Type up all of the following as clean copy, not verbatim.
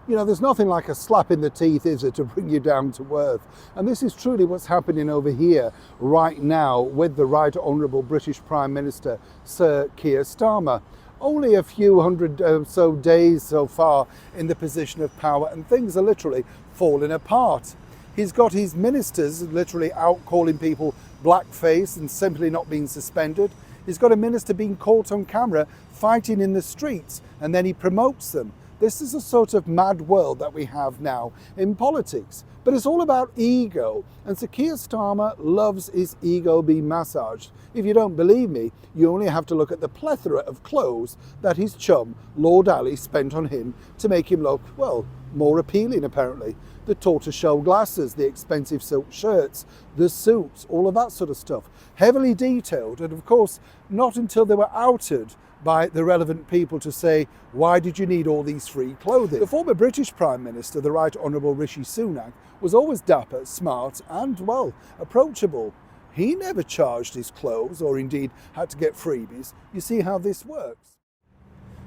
You know, there's nothing like a slap in the teeth, is it, to bring you down to earth? And this is truly what's happening over here right now with the Right Honourable British Prime Minister, Sir Keir Starmer. Only a few hundred so days so far in the position of power, and things are literally falling apart. He's got his ministers literally out calling people blackface and simply not being suspended. He's got a minister being caught on camera fighting in the streets, and then he promotes them. This is a sort of mad world that we have now in politics. But it's all about ego. And Sir Keir Starmer loves his ego being massaged. If you don't believe me, you only have to look at the plethora of clothes that his chum, Lord Ali, spent on him to make him look, well, more appealing apparently. The tortoiseshell glasses, the expensive silk shirts, the suits, all of that sort of stuff. Heavily detailed, and of course, not until they were outed by the relevant people to say, why did you need all these free clothing? The former British Prime Minister, the Right Honourable Rishi Sunak, was always dapper, smart and, well, approachable. He never charged his clothes or indeed had to get freebies. You see how this works.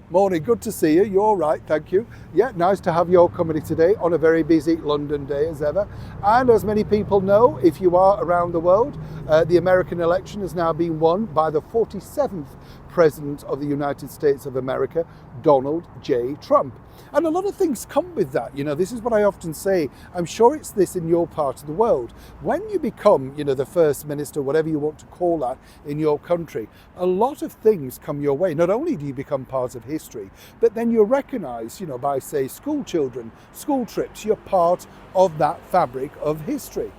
Morning, good to see you. You're all right, thank you. Yeah, nice to have your company today on a very busy London day as ever. And as many people know, if you are around the world, the American election has now been won by the 47th President of the United States of America, Donald J. Trump. And a lot of things come with that. You know, this is what I often say. I'm sure it's this in your part of the world. When you become, you know, the first minister, whatever you want to call that in your country, a lot of things come your way. Not only do you become part of history, but then you're recognized, you know, by, say, school children, school trips. You're part of that fabric of history.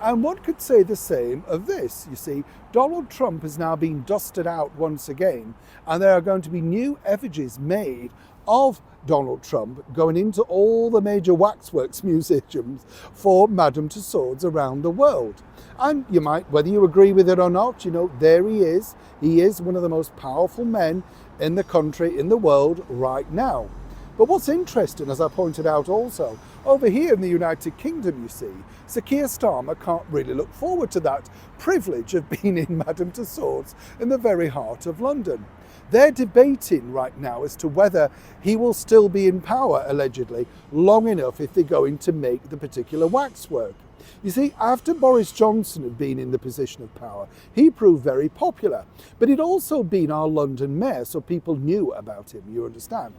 And one could say the same of this. You see, Donald Trump has now been dusted out once again, and there are going to be new effigies made of Donald Trump going into all the major waxworks museums for Madame Tussauds around the world. And you might, whether you agree with it or not, you know, there he is. He is one of the most powerful men in the country, in the world right now. But what's interesting, as I pointed out also, over here in the United Kingdom, you see, Sir Keir Starmer can't really look forward to that privilege of being in Madame Tussauds in the very heart of London. They're debating right now as to whether he will still be in power, allegedly, long enough if they're going to make the particular waxwork. You see, after Boris Johnson had been in the position of power, he proved very popular. But he'd also been our London mayor, so people knew about him, you understand.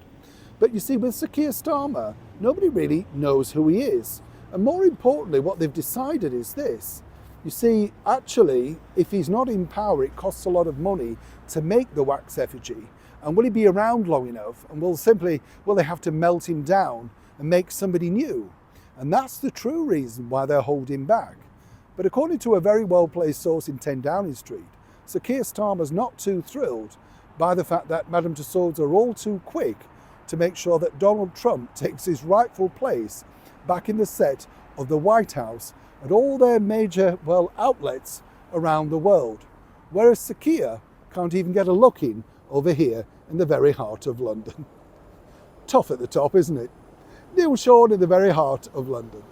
But you see, with Sir Keir Starmer, nobody really knows who he is. And more importantly, what they've decided is this. You see, actually, if he's not in power, it costs a lot of money to make the wax effigy. And will he be around long enough? And will they have to melt him down and make somebody new? And that's the true reason why they're holding back. But according to a very well-placed source in 10 Downing Street, Sir Keir Starmer's not too thrilled by the fact that Madame Tussauds are all too quick to make sure that Donald Trump takes his rightful place back in the set of the White House at all their major, well, outlets around the world. Whereas Sir Keir can't even get a look in over here in the very heart of London. Tough at the top, isn't it? Neil Sean in the very heart of London.